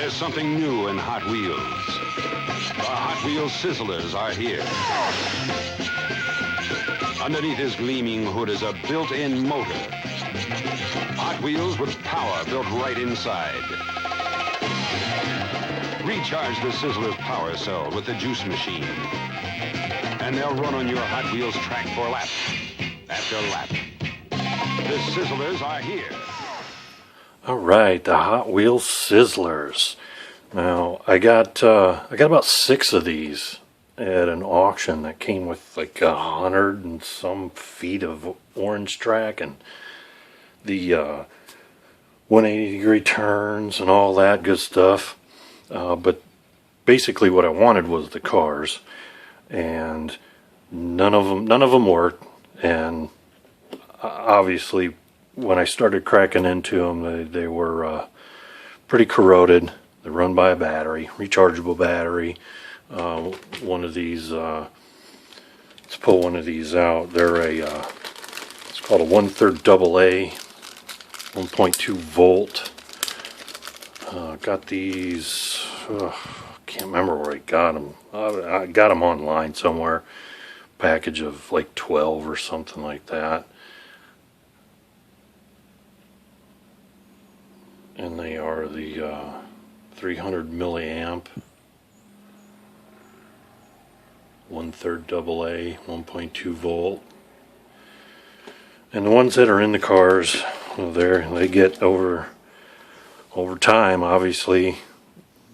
There's something new in Hot Wheels. The Hot Wheels Sizzlers are here. Underneath his gleaming hood is a built-in motor. Hot Wheels with power built right inside. Recharge the Sizzler's power cell with the juice machine. And they'll run on your Hot Wheels track for lap after lap. The Sizzlers are here. All right, the Hot Wheels Sizzlers. Now, I got about 6 of these at an auction that came with like 100 and some feet of orange track and the 180-degree turns and all that good stuff. But basically, what I wanted was the cars, and none of them worked. And obviously, when I started cracking into them, they were pretty corroded. They're run by a battery, rechargeable battery. One of these, let's pull one of these out. They're it's called a 1/3 AA, 1.2 volt. Got these, can't remember where I got them. I got them online somewhere. Package of like 12 or something like that. And they are the 300 milliamp, 1/3 AA, 1.2 volt. And the ones that are in the cars, they get over time, obviously,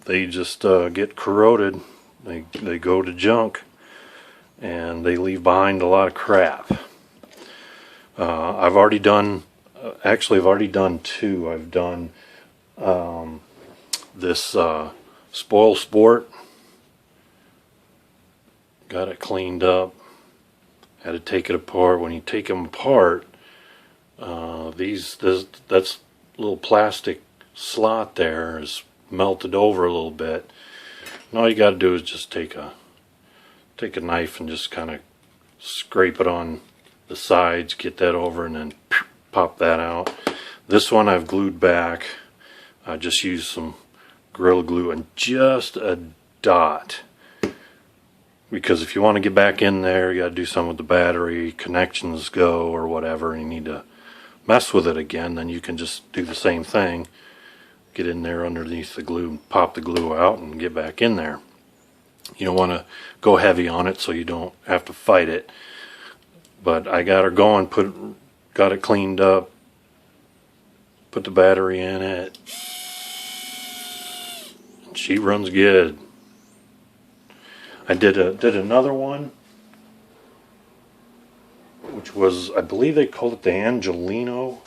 they just get corroded. They go to junk, and they leave behind a lot of crap. I've already done 2. I've done this Spoil Sport, got it cleaned up, had to take it apart. When you take them apart, that's little plastic slot there is melted over a little bit, and all you got to do is just take a knife and just kind of scrape it on the sides, get that over, and then pop that out. This one I've glued back. I just used some Gorilla Glue and just a dot, because if you want to get back in there, you got to do something with the battery, connections go or whatever, and you need to mess with it again. Then you can just do the same thing, get in there underneath the glue, pop the glue out, and get back in there. You don't want to go heavy on it so you don't have to fight it. But I got her going, got it cleaned up, put the battery in it. She runs good. I did another one, which was, I believe they called it the Angelino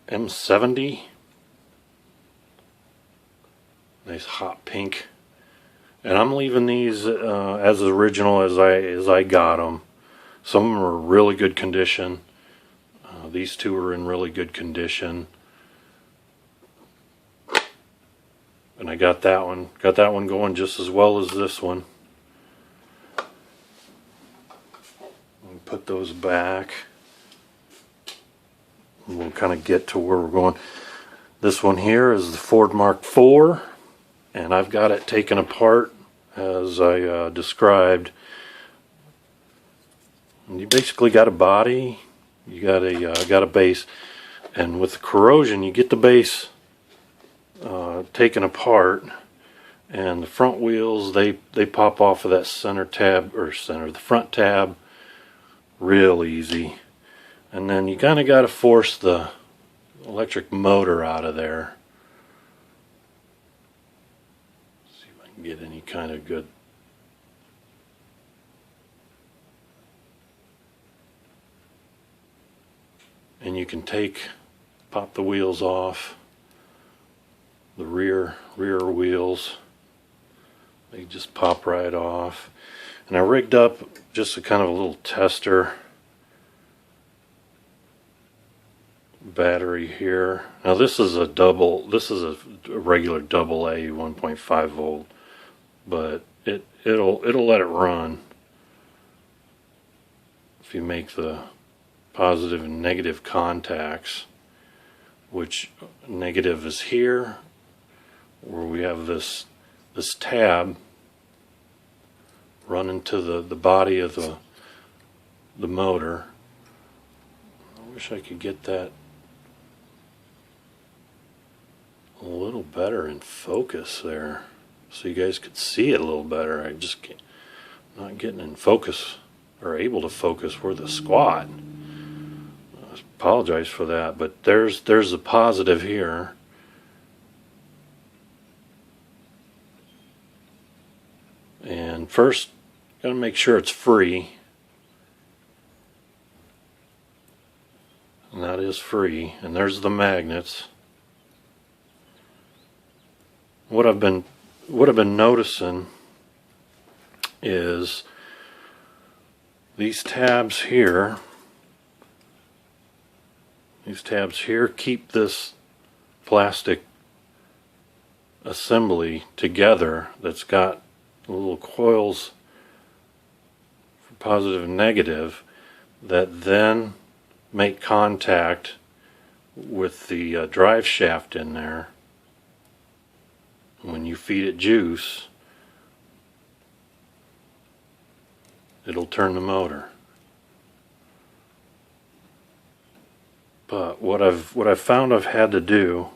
M70. Nice hot pink. And I'm leaving these as original as I got them. Some of them are really good condition. These 2 are in really good condition. And I got that one going just as well as this one. Put those back. And we'll kind of get to where we're going. This one here is the Ford Mark IV, and I've got it taken apart as I described. And you basically got a body, you got a base, and with the corrosion, you get the base taken apart, and the front wheels they pop off of that the front tab real easy, and then you kind of got to force the electric motor out of there. See if I can get any kind of good. And you can pop the wheels off, the rear wheels. They just pop right off. And I rigged up just a kind of a little tester battery here. Now this is a regular AA 1.5 volt, but it'll let it run if you make the positive and negative contacts. which negative is here, where we have this tab running to the body of the motor. I wish I could get that a little better in focus there, so you guys could see it a little better. I just can't, not getting in focus or able to focus where the squat. I apologize for that, but there's a positive here. And first, gotta make sure it's free. And that is free. And there's the magnets. What I've been noticing is these tabs here. These tabs here keep this plastic assembly together that's got little coils for positive and negative that then make contact with the drive shaft in there. When you feed it juice, it'll turn the motor. But what I've found I've had to do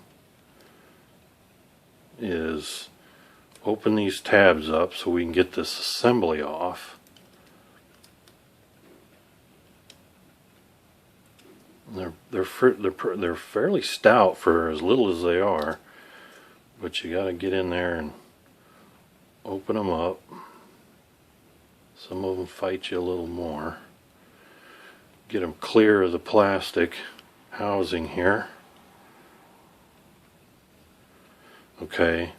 is open these tabs up so we can get this assembly off. They're fairly stout for as little as they are, but you got to get in there and open them up. Some of them fight you a little more. Get them clear of the plastic housing here. Okay.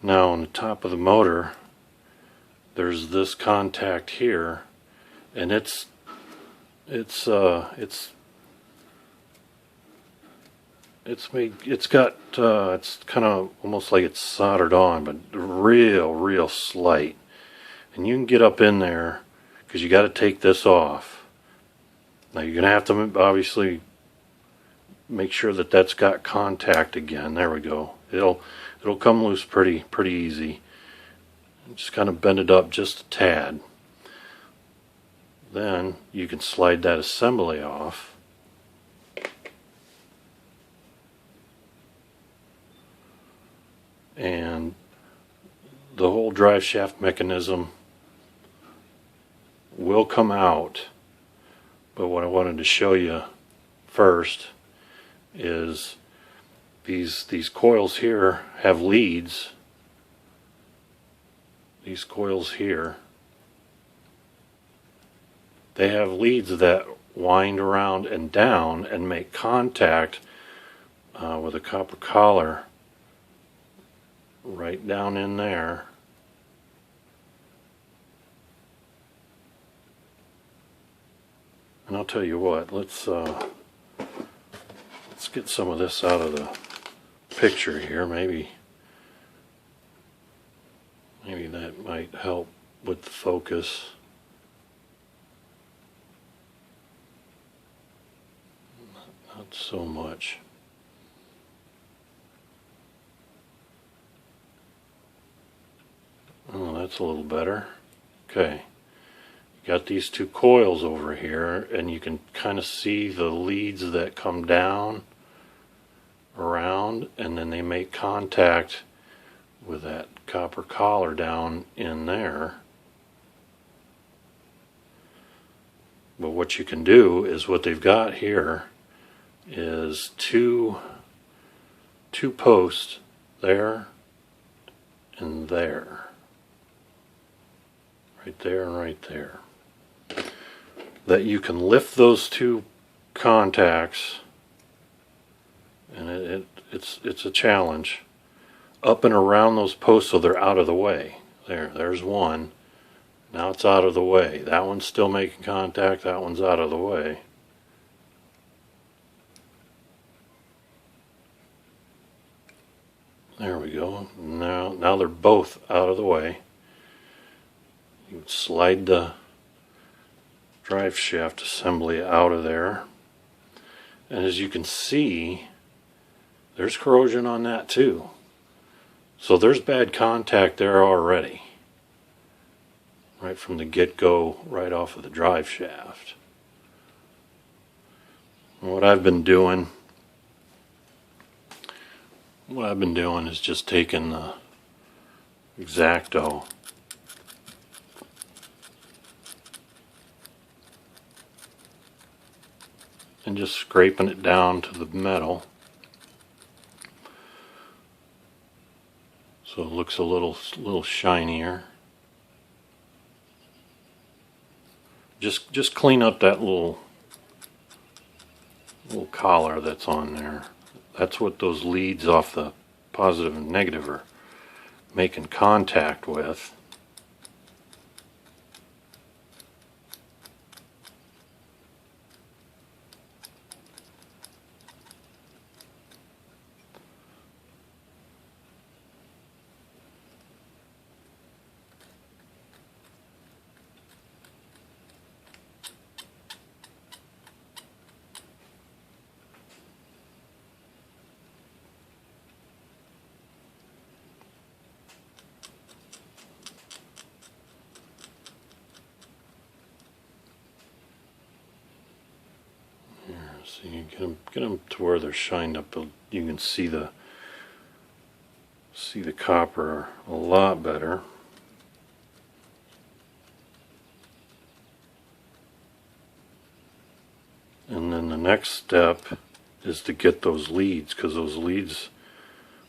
Now on the top of the motor, there's this contact here, and it's kind of almost like it's soldered on, but real slight. And you can get up in there because you got to take this off. Now you're gonna have to obviously make sure that that's got contact again. There we go. It'll come loose pretty easy. Just kind of bend it up just a tad. Then you can slide that assembly off. And the whole drive shaft mechanism will come out. But what I wanted to show you first is these coils here have leads. These coils here, they have leads that wind around and down and make contact with a copper collar right down in there. And I'll tell you what, let's get some of this out of the picture here. Maybe that might help with the focus. Not so much. Oh, that's a little better. Okay. Got these two coils over here, and you can kind of see the leads that come down around, and then they make contact with that copper collar down in there. But what you can do is, what they've got here is two posts there and there. Right there and right there. That you can lift those two contacts, and it's a challenge, up and around those posts so they're out of the way. There's one. Now it's out of the way. That one's still making contact. That one's out of the way. There we go. Now they're both out of the way. You can slide the drive shaft assembly out of there, And as you can see, there's corrosion on that too. So there's bad contact there already. Right from the get-go, right off of the drive shaft. And what I've been doing is just taking the X-Acto and just scraping it down to the metal so it looks a little shinier. Just clean up that little collar that's on there. That's what those leads off the positive and negative are making contact with. So you get them to where they're shined up. You can see the copper a lot better. And then the next step is to get those leads, because those leads,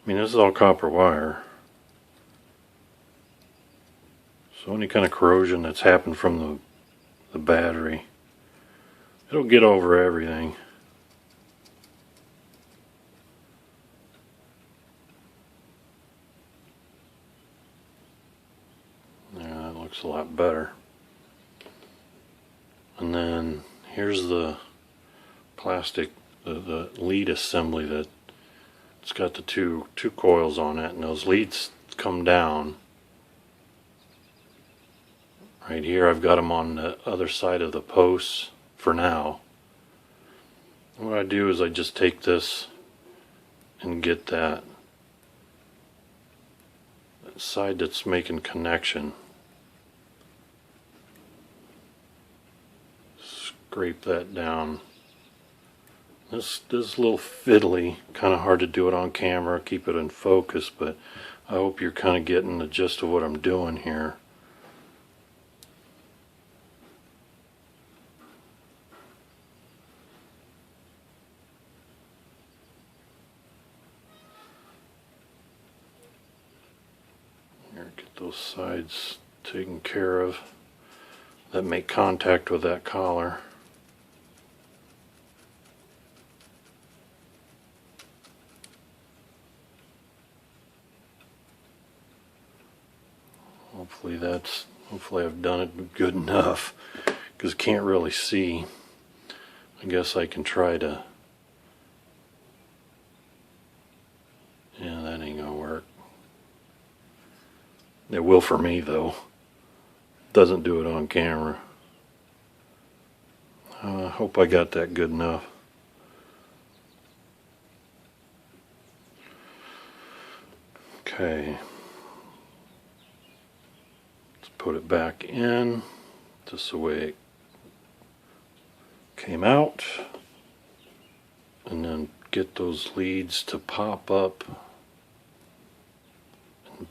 I mean, this is all copper wire. So any kind of corrosion that's happened from the battery, it'll get over everything. Yeah, that looks a lot better. And then here's the plastic, the lead assembly that it's got the two coils on it, and those leads come down. Right here I've got them on the other side of the posts for now. What I do is I just take this and get that side that's making connection. Scrape that down. This is a little fiddly, kind of hard to do it on camera, keep it in focus, but I hope you're kind of getting the gist of what I'm doing here. Here, get those sides taken care of that make contact with that collar. Hopefully I've done it good enough, because can't really see. I guess I can try to. Yeah, that ain't gonna work. It will for me though. Doesn't do it on camera. I hope I got that good enough. Okay. Put it back in just the way it came out, and then get those leads to pop up and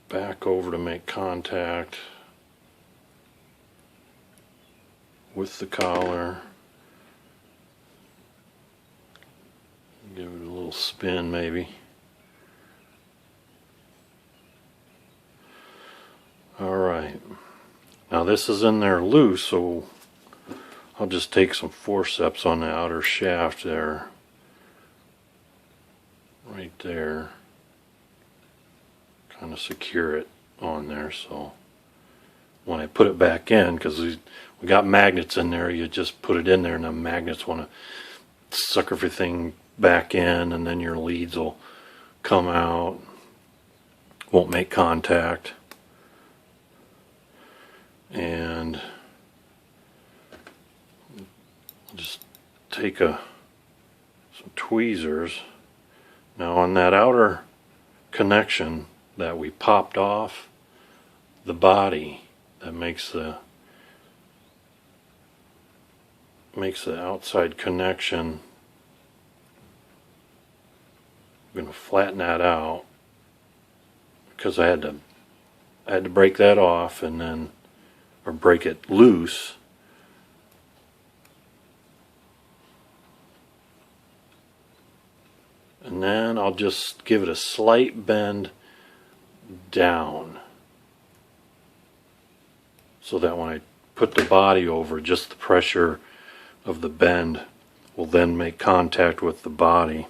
back over to make contact with the collar. Give it a little spin maybe. Alright, now this is in there loose, so I'll just take some forceps on the outer shaft there, right there, kind of secure it on there, so when I put it back in, because we got magnets in there, you just put it in there and the magnets want to suck everything back in, and then your leads will come out, won't make contact. And just take a tweezers. Now on that outer connection that we popped off the body that makes the outside connection, I'm going to flatten that out because I had to break that off and then, or break it loose. And then I'll just give it a slight bend down so that when I put the body over, just the pressure of the bend will then make contact with the body.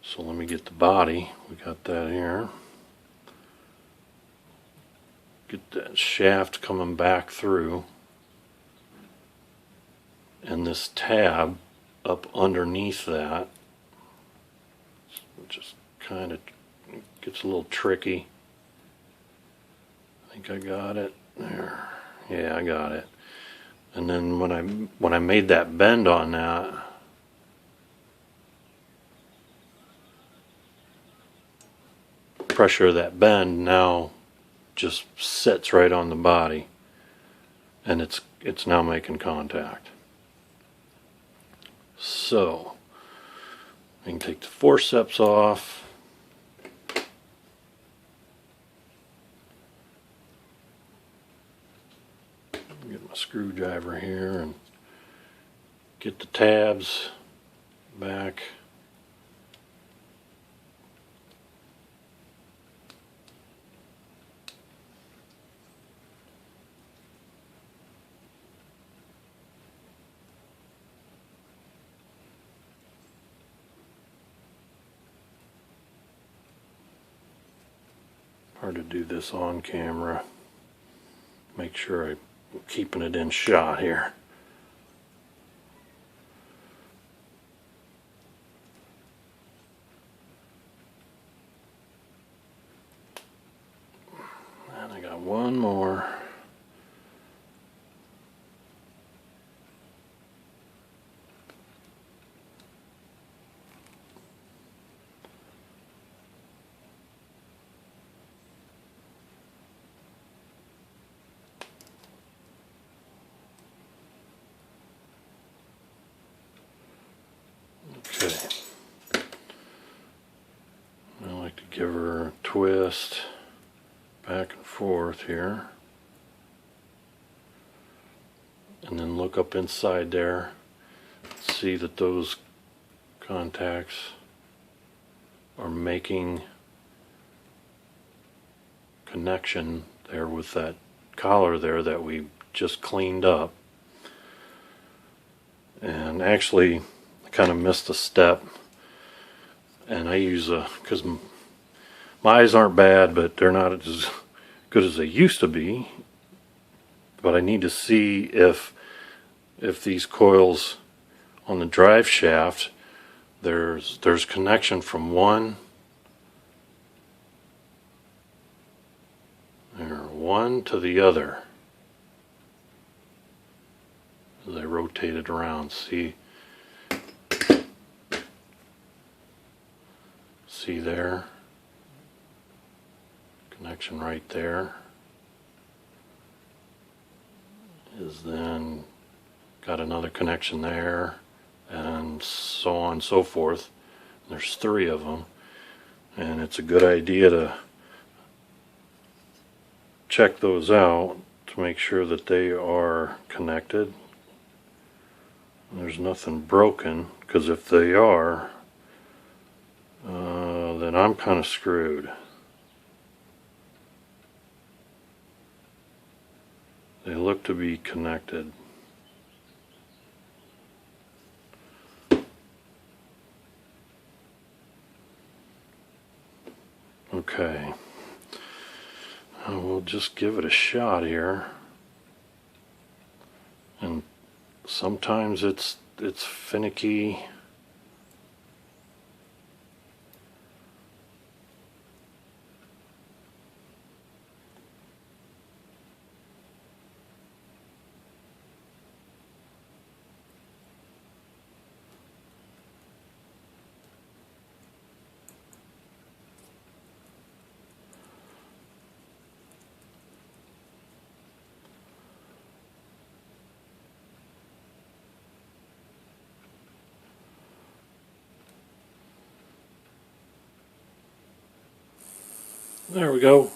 So let me get the body. We got that here. Get that shaft coming back through. And this tab up underneath that. Just kind of gets a little tricky. I think I got it there. Yeah, I got it. And then when I made that bend on that, pressure of that bend now just sits right on the body, and it's now making contact. So I can take the forceps off. Get my screwdriver here and get the tabs back. Hard to do this on camera. Make sure I'm keeping it in shot here. And I got one more. Okay. I like to give her a twist back and forth here. And then look up inside there. See that those contacts are making connection there with that collar there that we just cleaned up. And actually I kind of missed a step, and I use because my eyes aren't bad, but they're not as good as they used to be. But I need to see if these coils on the drive shaft, there's connection from one to the other as I rotate it around. See there? Connection right there is then got another connection there, and so on and so forth. There's 3 of them, and it's a good idea to check those out to make sure that they are connected. There's nothing broken, because if they are, then I'm kind of screwed. They look to be connected. Okay. We'll just give it a shot here. And sometimes it's finicky. There we go.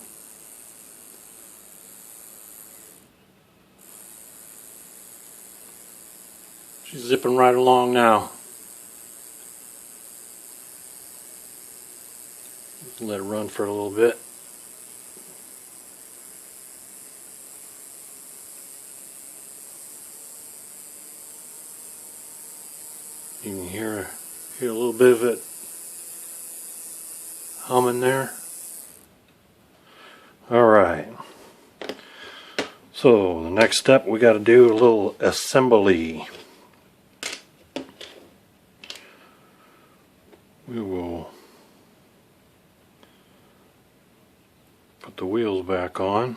She's zipping right along now. Let it run for a little bit. You can hear a little bit of it humming there. Alright. So the next step, we got to do a little assembly. We will put the wheels back on.